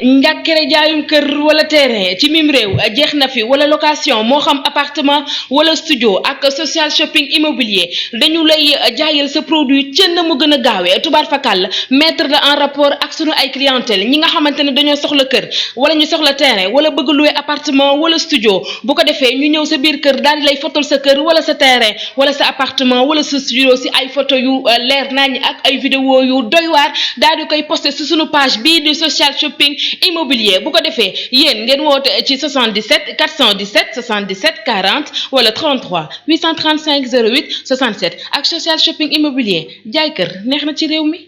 njàkkere jaayum kër wala terrain ci mim réew jeex na fi wala location moo xam appartement wala studio ak social shopping immobilier dañu lay jaayal sa produit cën na mu gën a gaawee tubaar fakal mettre la en rapport ak sunu ay clientèle ñi nga xamante ne dañoo soxla kër wala ñu soxla terrain wala bëgg louer appartement wala studio bu ko defee ñu ñëw sa biir kër daal di lay fotol sa kër wala sa terrain wala sa appartement wala sa studio si ay photo yu leer nañ ak ay vidéo yu doy waar daal di koy posté si sunu page bii di social shopping immobilier bu ko defee yéen ngeen woote ci 77 417 77 40 wala 33 835 08 67 ak social shopping immobilier jaay kër neex na ci réew mi.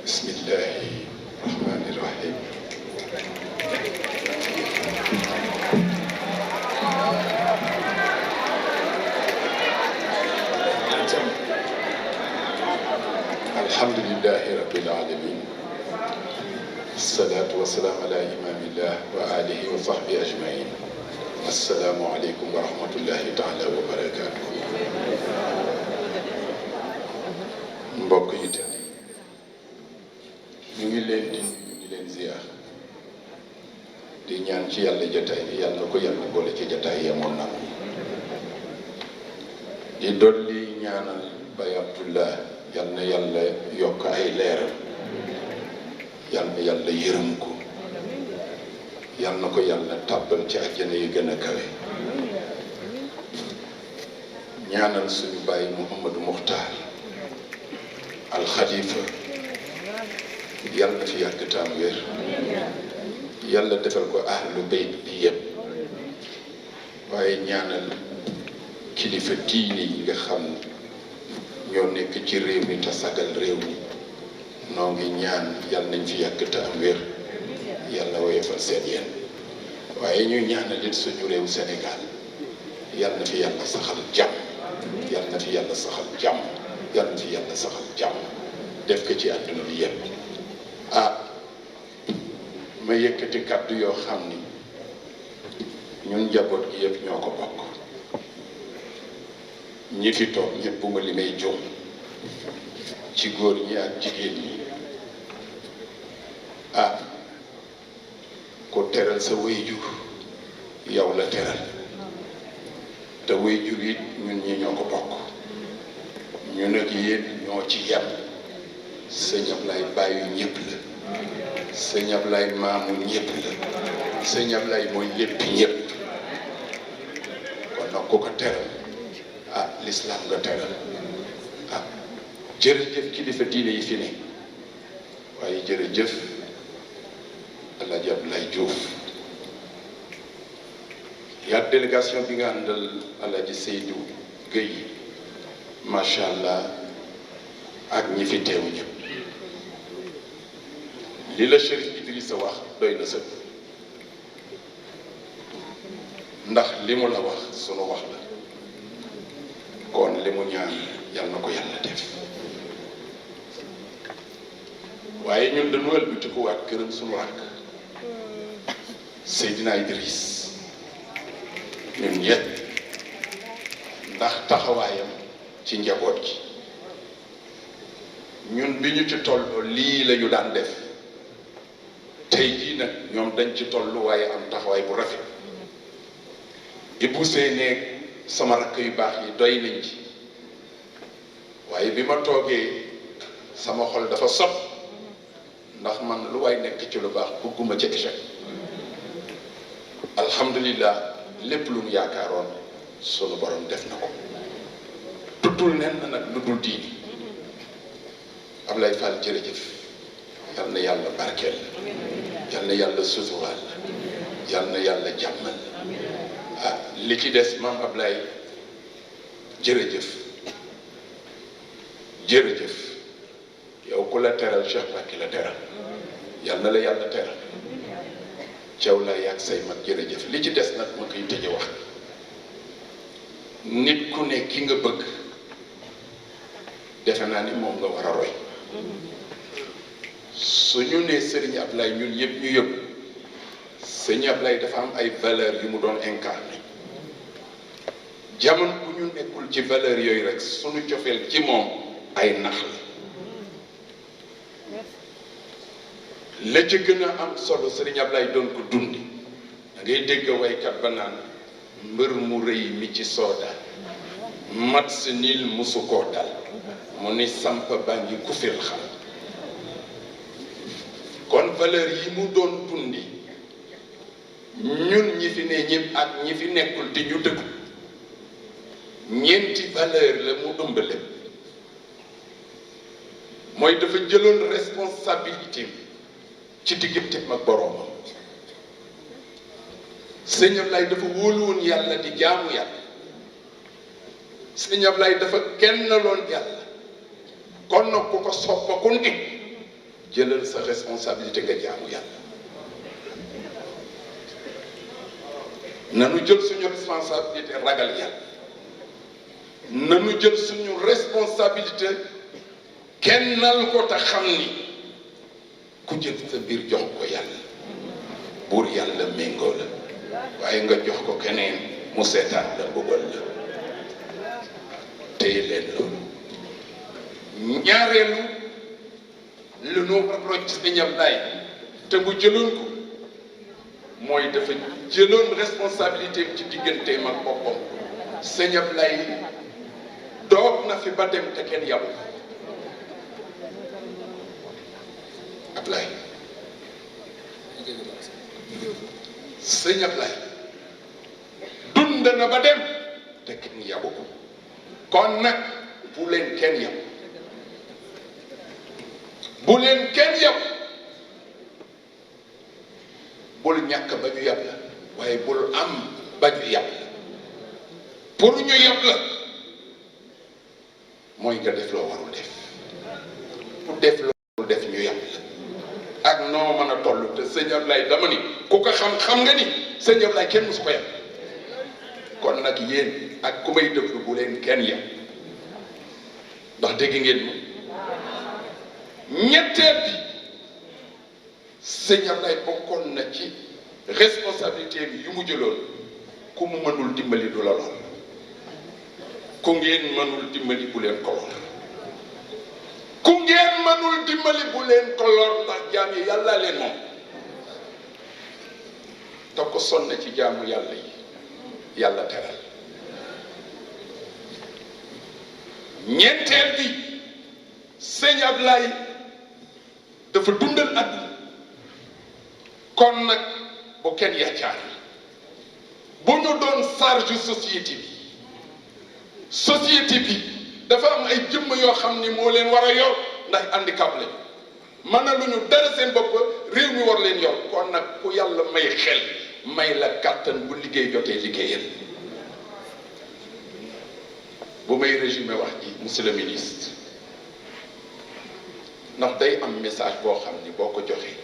Bismillahi rahmani rahim. Alhamdulillahi rabbil alamin. Assalatu wassalamu ala imamillah wa alihi wa sahbihi ajmain. Assalamu alaikum wa rahmatullahi ta'ala wa barakatuh. Mbokk yi te ñu ngi leen di leen ziar di ñaan ci yàlla jotaay bi yàlla na ko yàlla boole ci jotaay yemoon na di dolli ñaanal Baye Abdullah yàlla na yàlla yokk ay leeram yàlla na yàlla yërëm ko yàlla na ko yàlla tàbbal ci àjjana yi gën a kawe ñaanal suñu Baye Mouhamadou Muxtaar al Khalifa yàlla na fi yàgg taam wér yàlla defal ko ahlu bayt bi yëpp waaye ñaanal kilifa diine yi nga xam ñoo nekk ci réew mi te sagal réew mi noo ngi ñaan yàlla nañ fi yàgg taam wér yàlla woyofal seen yéen waaye ñu ñaanal it suñu réew Sénégal yàlla na fi yàlla saxal jàmm yàlla na fi yàlla saxal jàmm yàlla na fi yàlla saxal jàmm def ko ci àdduna bi yëpp. Ma yëkkati kàddu yoo xam ni ñun njaboot gi yëpp ñoo ko bokk ñi fi toog ñëpp bu ma li may jum ci góor ñi ak jigéen ñi ku teral sa wayjur yow la teral te wayjur it ñun ñi ñoo ko bokk ñun ak yéen ñoo ci yem sëñ Ablaye bàyyi ñëpp la sëñ Ablaye maamu ñëpp la sëñ Ablaye mooy lépp ñëpp kon nag ku ko teral l'islam nga teral jërëjëf kilifa diine yi fi ne waaye jërëjëf Alaaji Abdoulaye Diouf yaa délégation bi nga àndal Alaaji Seydou Gueye macha allah ak ñi fi teew ñëpp li la Chérif Idrissa wax doy na sëkk ndax li mu la wax sunu wax la kon li mu ñaan yàlla na ko yàlla def waaye ñun dañu wëlbatikuwaat këram sunu rakk Seydina Idriss ñun ñett ndax taxawaayam ci njaboot gi ñun bi ñu ci tolloo lii la ñu daan def tey jii nag ñoom dañ ci tollu waaye am taxawaay bu rafet Ibou Seyneeg sama rakk yu baax yi doy nañ ci waaye bi ma toogee sama xol dafa sot ndax man lu waay nekk ci lu baax bëgguma ci échec alhamdulillah lépp lu mu yaakaaroon sunu borom def na ko tuddul nen na nag lu dul diini Ablaye Fall jërëjëf yal na yàlla barkeel yal na yàlla suturaal yal na yàlla jàmmal li ci des maam Ablaye jërëjëf jërëjëf yow ku la teral Cheikh Bakki la teral yal na la yàlla teral ceew la yàgg say mag jërëjëf li ci des nag ma koy tëje wax nit ku ne ki nga bëgg defe naa ni moom nga war a roy su ñu nee Serigne Ablaye ñun yëpp ñu yëpp sëñ Ablaye dafa am ay valeurs yu mu doon incarné jamono bu ñu nekkul ci valeurs yooyu rek suñu cofeel ci moom ay nax la ca gën a am solo sëriñ Ablaye doon ko dundi da ngay dégg waykat ba naan mbër mu rëy mi ci sooda mat sa niil musu koo dal mu ni samp baa ngi kufil xam kon valeur yi mu doon dundi ñun ñi fi ne ñëpp ak ñi fi nekkul te ñu dëgg ñeenti valeur la mu ëmb lépp mooy dafa jëloon responsabilité ci digganteem ak boroomam sëñ Ablaye dafa wóolu woon yàlla di jaamu yàlla sëñ Ablaye dafa kennaloon yàlla kon nag ku ko soppa ku ne jëlal sa responsabilité nga jaamu yàlla nanu jël suñu responsabilité ragal yàlla nanu jël suñu responsabilité kennal ko te xam ni ku jël sa biir jox ko yàlla buur yàlla méngoo la waaye nga jox ko keneen mu seetaan la bëggal la téye leen loolu ñaareelu lu nu approche Sëñ Ablaye te bu jëloon ko mooy dafa jëloon responsabilité ci digganteem ak boppam Sëñ Ablaye doog na fi ba dem te kenn yabu Ablaye Sëñ Ablaye dund na ba dem te kenn yabu ko kon nag bu leen kenn yabu bu leen kenn yab bul ñàkk ba ñu yab la waaye bul am ba ñu yab la pour ñu yab la mooy nga def loo warul def ku def loo warul def ñu yab la ak noo mën a toll te Sëñ Ablaye dama ni ku ko xam nga ni Sëñ Ablaye kenn musu ko yab kon nag yéen ak ku may déglu bu leen kenn yab ndax dégg ngeen ma ñetteel bi Sëñ Ablaye bokkoon na ci responsabilité bi yu mu jëloon ku mu mënul dimbali du la lor ku ngeen mënul dimbali bu leen ko lor ku ngeen mënul dimbali bu leen ko lor ndax jaam yi yàlla leen moom te ko sonn ci jaamu yàlla yi yàlla teral ñeenteel bi Sëñ Ablaye dafa dundal àdduna kon nag bu kenn yàccaar bu ñu doon charge société bi dafa am ay jëmm yoo xam ni moo leen war a yor ndax handicap lañ mën na lu ñu dara seen bopp réew mi war leen yor kon nag ku yàlla may xel may la kàttan bu liggéey jotee liggéeyal bu may résumé wax ji monsieur le ministre ndax day am message boo xam ni boo ko joxee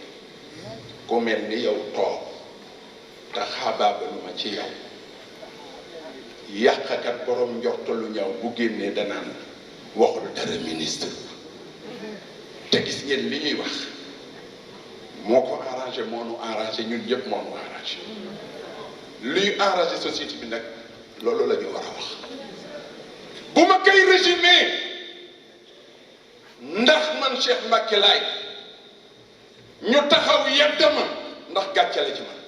ku mel ni yow toog te xaabaabalu ma ci yow yàqkat borom njortalu ñaw bu génnee danaan waxul dara ministre te gis ngeen li ñuy wax moo ko arrangé moo nu arrangé ñun ñëpp moo nu arrangé luy arrangé société bi nag loolu la ñu war a wax bu ma koy résumé ndax man Cheikh Mbacké Laye ñu taxaw yedd ma ndax gàcce la ci man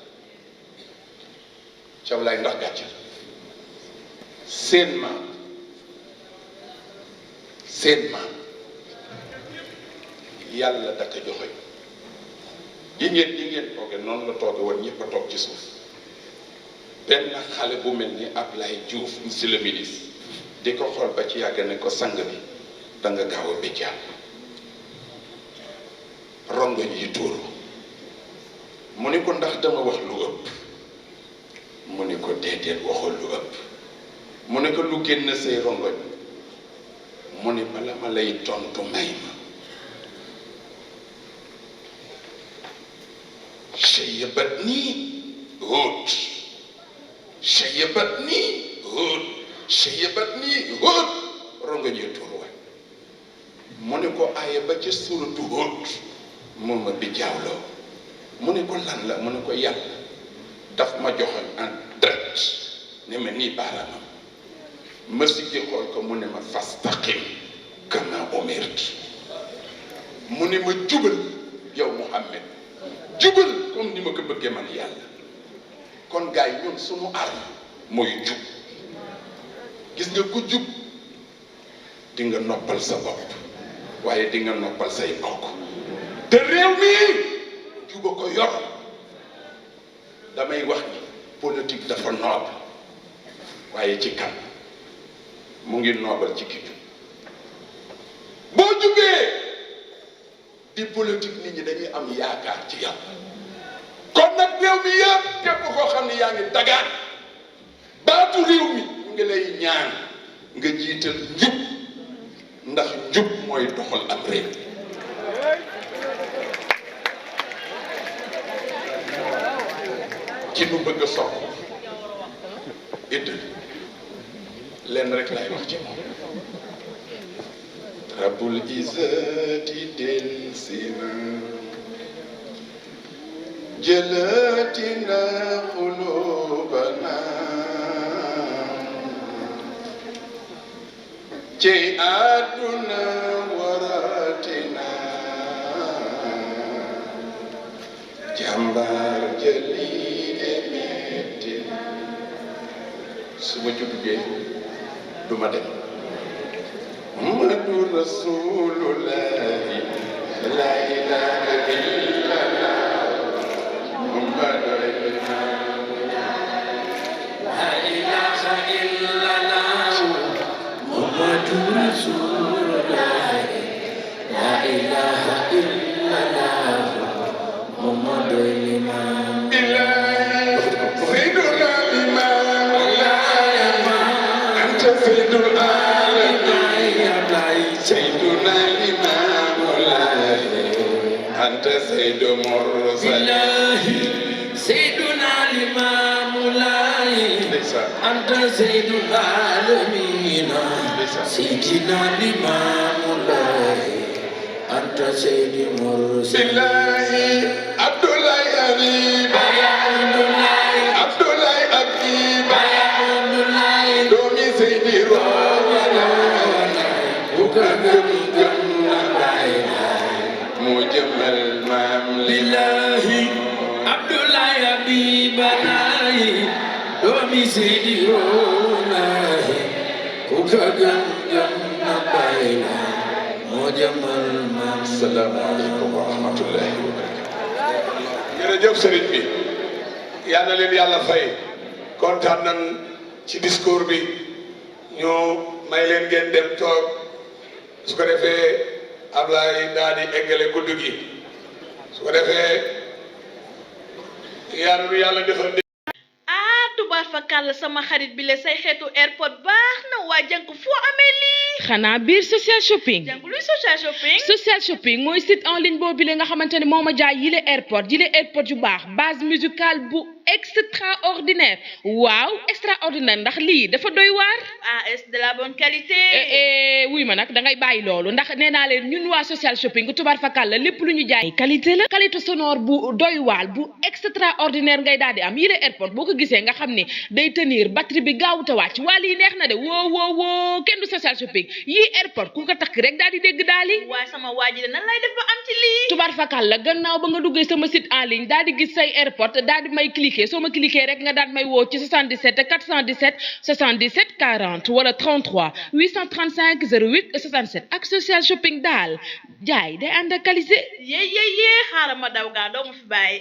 Cheikh Laye ndax gàcce la seen maam yàlla da ko joxe yi ngeen tooge noonu la tooge woon ñëpp a toog ci suuf benn xale bu mel ni Ablaye Diouf monsieur le ministre di ko xool ba ci yàgg ne ko sang bi da nga gaaw a béjjaan rongoñ yi tuuru mu ni ko ndax dama wax lu ëpp mu ni ko déedéet waxul lu ëpp mu ne ko lu génn say rongoñ mu ni bala ma lay tontu may ma shayyabatni Hud rongoñ yi tuuru waay mu ne ko aaya ba ca suratu Hud moom ma bi jaawloo mu ne ko lan la mu ne ko yàlla daf ma joxoon en direct ne ma nii baaraamam ma siggi xool ko mu ne ma fastaqim kama umirt mu ne ma jubal yow Muhammad jubal comme ni ma ko bëggee man yàlla. kon gars yi ñun sunu arme mooy jub gis nga ku jub di nga noppal sa bopp waaye di nga noppal say mbokk te réew mi juba ko yor damay wax ni politique dafa noob waaye ci kan mu ngi noobal ci ki jub boo jubee di politique nit ñi dañuy am yaakaar ci yow. kon nag réew mi yëpp képp koo xam ne yaa ngi dagaan baatu réew mi mu ngi lay ñaan nga jiital njub ndax njub mooy doxal am réew. ci nu bëgg a sopp it lenn rek laay wax ci moom. Rabbul Izzati del sina جلاتنا قلوبنا جئاتنا وراتنا جمبار جليل ميتنا سما جوبي دوما dem محمد رسول الله لا اله الا الله أنت سيد مرسلين سيدنا الإمام الله أنت سيد العالمين سيدنا الإمام الله أنت سيد مرسلين عبد الله حبيب يا عبد الله عبد الله حبيب يا عبد الله دومي سيدي روحنا وكرم مجمل مملك لله عبد الله حبيب الله دومي سيدي روحنا وكرم باينا مجمل مملك. السلام عليكم ورحمة الله وبركاته. jërëjëf sëriñ bi yal na leen yàlla fay kontaan nañ ci discours bi ñu may leen ngeen dem toog su ko defee Ablaye daal di eggale guddi gi su ko defee yàlla defal. tubaar fa kàll sama xarit bi la say xeetu airport baax na waa jànk foo amee lii. xanaa biir social shopping. jànk luy social shopping. social shopping mooy site en ligne boobu la nga xamante ne moo ma jaay yile airport yu baax base musicale bu extraordinaire waaw extraordinaire ndax lii dafa doy waar. ah est de la bonne qualité. wuy ma nag dangay bàyyi loolu ndax nee naa leen ñun waa social shopping tubaar fa kàll lépp lu ñu jaay qualité la qualité sonore bu doy waar bu extraordinaire ngay daal di am yile airport boo ko gisee nga xam ne day tenir batterie bi gaawut a wàcc waa lii neex na de woo kenn du social shopping yii airport ku ko takk rek daal di dégg daal di. waaye sama waa ji de nan lay def ba am ci lii. tubaar fakal la gannaaw ba nga duggee sama site en ligne daal di gis say airport daal di may cliquer soo ma cliquer rek nga daal may woo ci 77 417 77 40 wala 33 835 08 67 ak social shopping daal jaay day ànd ak qualité. yee xaaral ma daw gaa doo ma fi bàyyi.